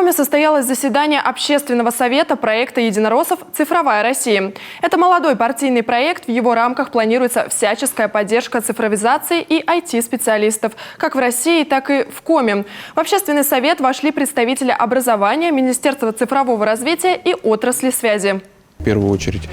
Коми состоялось заседание Общественного совета проекта «Единороссов. Цифровая Россия». Это молодой партийный проект. В его рамках планируется всяческая поддержка цифровизации и IT-специалистов, как в России, так и в Коми. В Общественный совет вошли представители образования, Министерства цифрового развития и отрасли связи. В первую очередь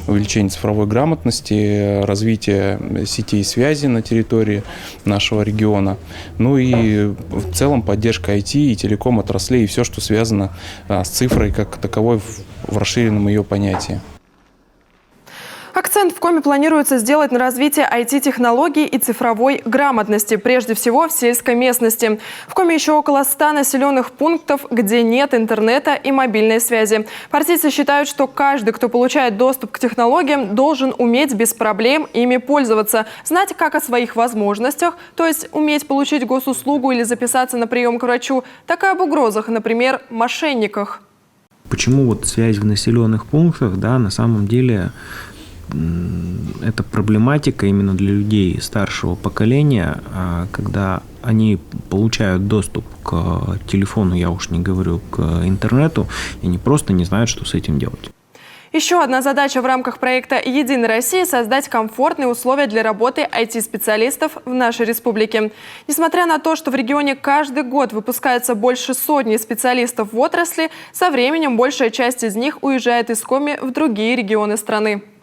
увеличение цифровой грамотности, развитие сетей связи на территории нашего региона, ну и в целом поддержка IT и телеком отраслей и все, что связано с цифрой как таковой в расширенном ее понятии. Акцент в Коми планируется сделать на развитие IT-технологий и цифровой грамотности, прежде всего в сельской местности. В Коми еще около 100 населенных пунктов, где нет интернета и мобильной связи. Партийцы считают, что каждый, кто получает доступ к технологиям, должен уметь без проблем ими пользоваться, знать как о своих возможностях, то есть уметь получить госуслугу или записаться на прием к врачу, так и об угрозах, например, мошенниках. Почему вот связь в населенных пунктах, да, на самом деле это проблематика именно для людей старшего поколения, когда они получают доступ к телефону, я уж не говорю к интернету, и они просто не знают, что с этим делать. Еще одна задача в рамках проекта «Единая Россия» – создать комфортные условия для работы IT-специалистов в нашей республике. Несмотря на то, что в регионе каждый год выпускается больше сотни специалистов в отрасли, со временем большая часть из них уезжает из Коми в другие регионы страны.